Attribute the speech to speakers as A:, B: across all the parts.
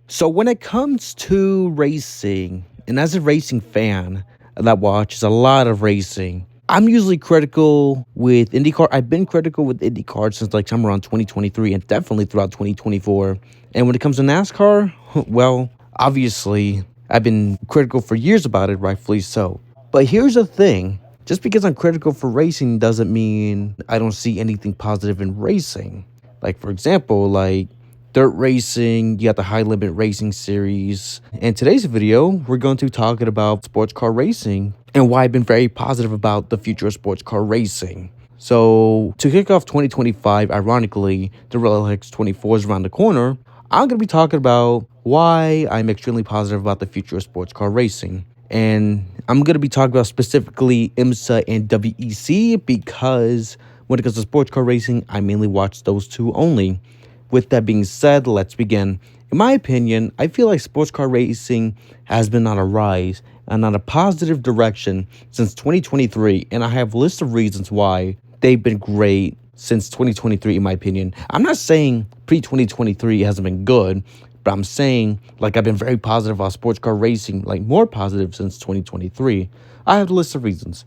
A: So when it comes to racing, and as a racing fan that watches a lot of racing, I'm usually critical with IndyCar. I've been critical with IndyCar since like somewhere around 2023 and definitely throughout 2024. And when it comes to NASCAR, well, obviously I've been critical for years about it, rightfully so. But here's the thing. Just because I'm critical for racing doesn't mean I don't see anything positive in racing. Like, for example, like dirt racing, you got the high limit racing series. In today's video, we're going to be talking about sports car racing and why I've been very positive about the future of sports car racing. So to kick off 2025, ironically, the Relics 24 is around the corner. I'm going to be talking about why I'm extremely positive about the future of sports car racing. And I'm going to be talking about specifically IMSA and WEC because when it comes to sports car racing, I mainly watch those two only. With that being said, let's begin. In my opinion, I feel like sports car racing has been on a rise and on a positive direction since 2023, and I have a list of reasons why they've been great since 2023, in my opinion. I'm not saying pre-2023 hasn't been good, but I'm saying like I've been very positive about sports car racing, like more positive since 2023. I have a list of reasons.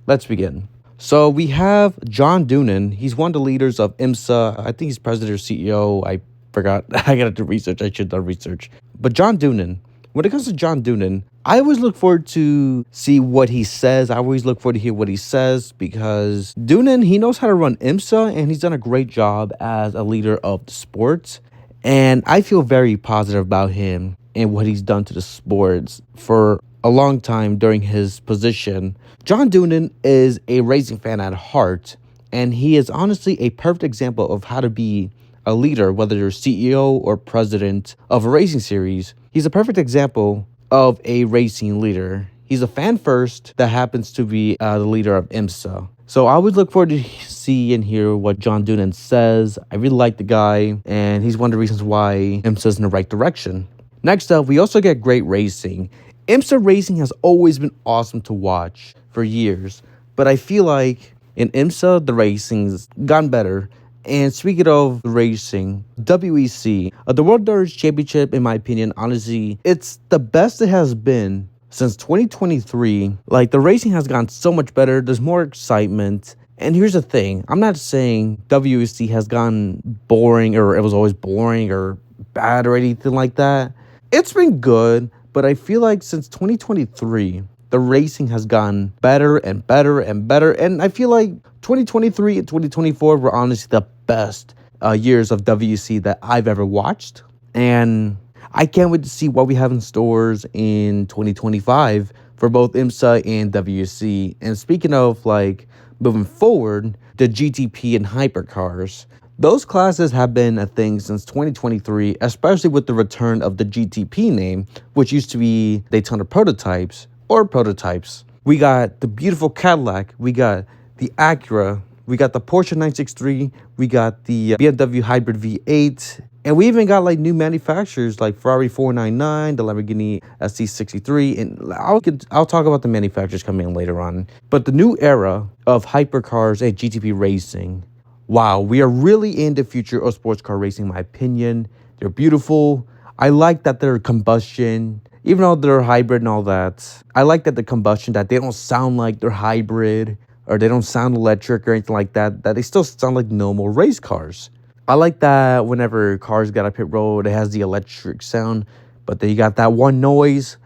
A: Let's begin. So we have John Doonan. He's one of the leaders of IMSA. I think he's president or CEO. I forgot. I got to do research. I should have done research. But John Doonan, when it comes to John Doonan, I always look forward to see what he says. I always look forward to hear what he says because Doonan, he knows how to run IMSA and he's done a great job as a leader of the sports. And I feel very positive about him and what he's done to the sports for a long time during his position. John Doonan is a racing fan at heart, and he is honestly a perfect example of how to be a leader, whether you're CEO or president of a racing series. He's a perfect example of a racing leader. He's a fan first that happens to be the leader of IMSA. So I would look forward to see and hear what John Doonan says. I really like the guy, and he's one of the reasons why IMSA's in the right direction. Next up, we also get great racing. IMSA racing has always been awesome to watch for years, but I feel like in IMSA, the racing's gotten better. And speaking of racing, WEC, the World Endurance Championship, in my opinion, honestly, it's the best it has been since 2023. Like, the racing has gotten so much better. There's more excitement. And here's the thing. I'm not saying WEC has gotten boring or it was always boring or bad or anything like that. It's been good. But I feel like since 2023, the racing has gotten better and better and better. And I feel like 2023 and 2024 were honestly the best years of WEC that I've ever watched. And I can't wait to see what we have in stores in 2025 for both IMSA and WEC. And speaking of like moving forward, the GTP and Hypercars. Those classes have been a thing since 2023, especially with the return of the GTP name, which used to be Daytona Prototypes or Prototypes. We got the beautiful Cadillac, we got the Acura, we got the Porsche 963, we got the BMW Hybrid V8, and we even got like new manufacturers like Ferrari 499, the Lamborghini SC63, and I'll talk about the manufacturers coming in later on. But the new era of hypercars and GTP racing. Wow, we are really in the future of sports car racing, in my opinion. They're beautiful. I like that they're combustion, even though they're hybrid and all that. I like that the combustion, that they don't sound like they're hybrid or they don't sound electric or anything like that, that they still sound like normal race cars. I like that whenever cars got a pit road, it has the electric sound, but then you got that one noise.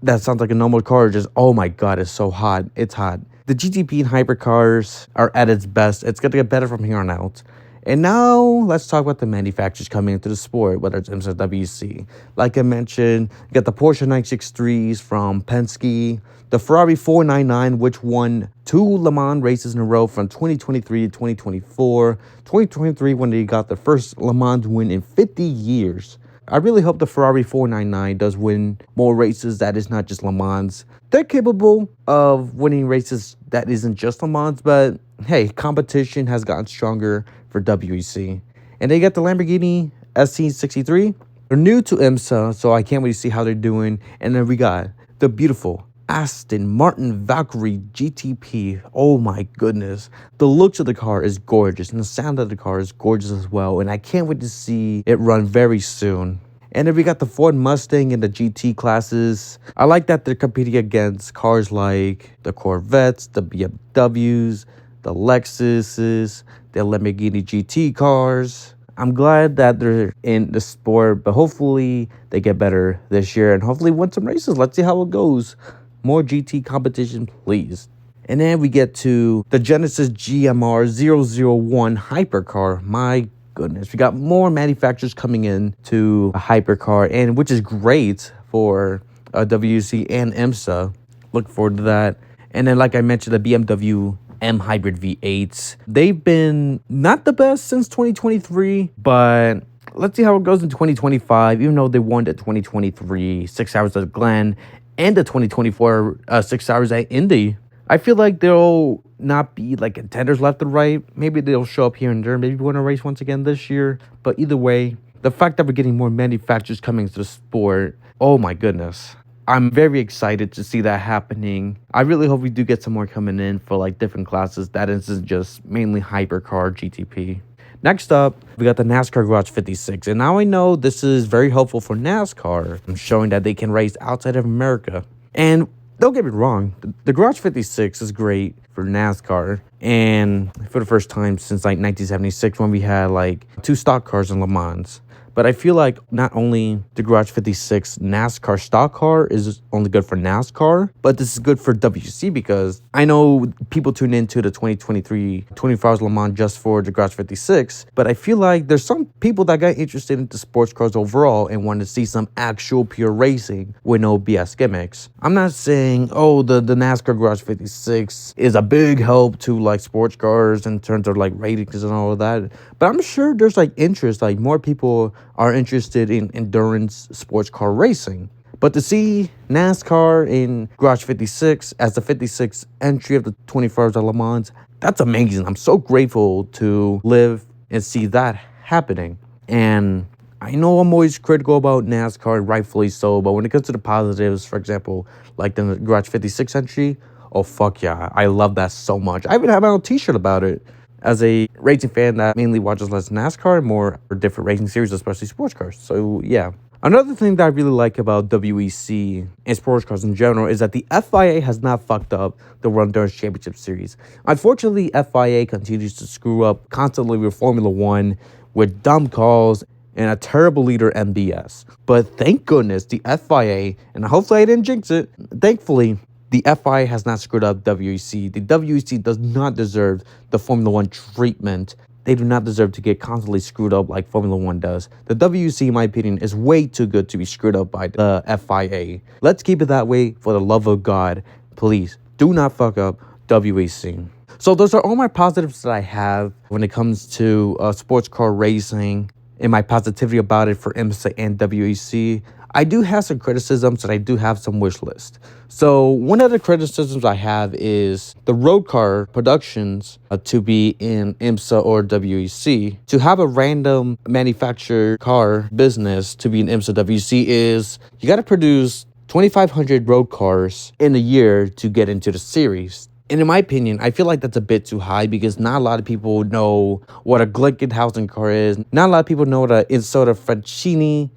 A: That sounds like a normal car. Just, oh my God, it's so hot. It's hot. The GTP and hypercars are at its best. It's going to get better from here on out. And now let's talk about the manufacturers coming into the sport, whether it's IMSA or WEC. Like I mentioned, you got the Porsche 963s from Penske, the Ferrari 499, which won 2 Le Mans races in a row from 2023 to 2024. 2023 when they got the first Le Mans win in 50 years. I really hope the Ferrari 499 does win more races that is not just Le Mans. They're capable of winning races that isn't just Le Mans, but hey, competition has gotten stronger for WEC. And they got the Lamborghini SC63. They're new to IMSA, so I can't wait to see how they're doing. And then we got the beautiful Aston Martin Valkyrie GTP. Oh my goodness. The looks of the car is gorgeous and the sound of the car is gorgeous as well. And I can't wait to see it run very soon. And then we got the Ford Mustang in the GT classes. I like that they're competing against cars like the Corvettes, the BMWs, the Lexuses, the Lamborghini GT cars. I'm glad that they're in the sport, but hopefully they get better this year and hopefully win some races. Let's see how it goes. More GT competition, please. And then we get to the Genesis GMR 001 Hypercar. My goodness, we got more manufacturers coming in to a Hypercar, and which is great for WEC and IMSA. Look forward to that. And then, like I mentioned, the BMW M Hybrid V8s. They've been not the best since 2023, but let's see how it goes in 2025. Even though they won the 2023 6 hours at Glen and the 2024 6 hours at Indy, I feel like they'll not be like contenders left and right. Maybe they'll show up here and there. Maybe win a race once again this year. But either way, the fact that we're getting more manufacturers coming to the sport, oh my goodness. I'm very excited to see that happening. I really hope we do get some more coming in for like different classes. That isn't just mainly Hypercar GTP. Next up, we got the NASCAR Garage 56. And now I know this is very helpful for NASCAR. I'm showing that they can race outside of America. And don't get me wrong, the Garage 56 is great for NASCAR. And for the first time since like 1976 when we had like 2 stock cars in Le Mans. But I feel like not only the Garage 56 NASCAR stock car is only good for NASCAR, but this is good for WC because I know people tune into the 2023 24 Hours Le Mans just for the Garage 56, but I feel like there's some people that got interested into sports cars overall and wanted to see some actual pure racing with no BS gimmicks. I'm not saying, oh, the NASCAR Garage 56 is a big help to like sports cars in terms of like ratings and all of that, but I'm sure there's like interest, like more people are interested in endurance sports car racing. But to see NASCAR in Garage 56 as the 56th entry of the 24 Hours of Le Mans, that's amazing. I'm so grateful to live and see that happening. And I know I'm always critical about NASCAR, and rightfully so, but when it comes to the positives, for example, like the Garage 56 entry, oh fuck yeah, I love that so much. I even have my own t-shirt about it. As a racing fan that mainly watches less NASCAR, more different racing series, especially sports cars. So, yeah. Another thing that I really like about WEC and sports cars in general is that the FIA has not fucked up the World Endurance Championship Series. Unfortunately, FIA continues to screw up constantly with Formula One with dumb calls and a terrible leader, MBS. But thank goodness the FIA, and hopefully I didn't jinx it, thankfully, the FIA has not screwed up WEC. The WEC does not deserve the Formula One treatment. They do not deserve to get constantly screwed up like Formula One does. The WEC, in my opinion, is way too good to be screwed up by the FIA. Let's keep it that way for the love of God. Please, do not fuck up WEC. So those are all my positives that I have when it comes to sports car racing and my positivity about it for IMSA and WEC. I do have some criticisms and I do have some wish list. So one of the criticisms I have is the Roadcar Productions to be in IMSA or WEC. To have a random manufactured car business to be in IMSA WEC is you got to produce 2,500 road cars in a year to get into the series. And in my opinion, I feel like that's a bit too high because not a lot of people know what a Glickenhausen car is. Not a lot of people know what a Isotta Francini,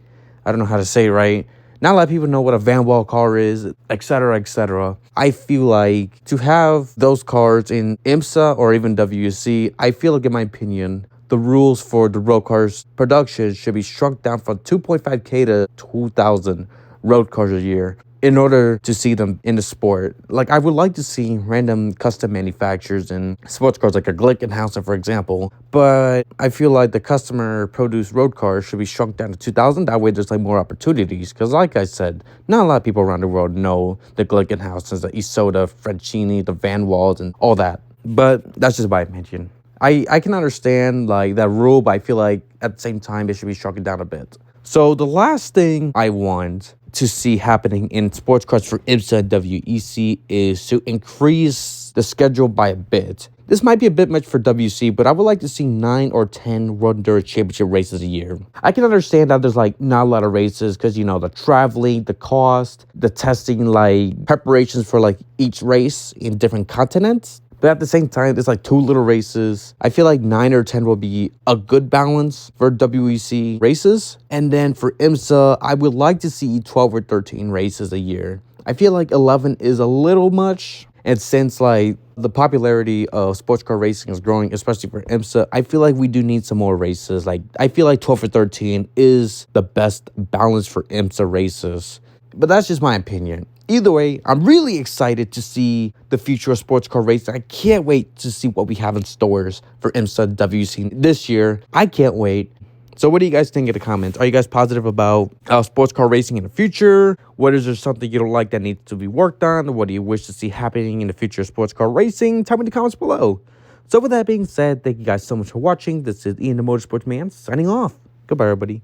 A: I don't know how to say it right. Not a lot of people know what a Van Wall car is, etc., etc. I feel like to have those cars in IMSA or even WEC, I feel like, in my opinion, the rules for the road cars production should be shrunk down from 2.5K to 2,000 road cars a year in order to see them in the sport. Like, I would like to see random custom manufacturers in sports cars like a Glickenhausen, for example, but I feel like the customer produced road cars should be shrunk down to 2,000. That way there's like more opportunities, because like I said, not a lot of people around the world know the Glickenhausens, the Isotta, Francini, the Van Walls, and all that. But that's just my opinion. I can understand like that rule, but I feel like at the same time it should be shrunk down a bit. So the last thing I want to see happening in sports cars for IMSA and WEC is to increase the schedule by a bit. This might be a bit much for WC, but I would like to see 9 or 10 World Endurance Championship races a year. I can understand that there's like not a lot of races because, you know, the traveling, the cost, the testing, like preparations for like each race in different continents. But at the same time, there's like 2 little races. I feel like 9 or 10 will be a good balance for WEC races. And then for IMSA, I would like to see 12 or 13 races a year. I feel like 11 is a little much. And since like the popularity of sports car racing is growing, especially for IMSA, I feel like we do need some more races. Like I feel like 12 or 13 is the best balance for IMSA races. But that's just my opinion. Either way, I'm really excited to see the future of sports car racing. I can't wait to see what we have in stores for IMSA and WC this year. I can't wait. So what do you guys think in the comments? Are you guys positive about sports car racing in the future? What is there something you don't like that needs to be worked on? What do you wish to see happening in the future of sports car racing? Tell me in the comments below. So with that being said, thank you guys so much for watching. This is Ian the Motorsports Man signing off. Goodbye, everybody.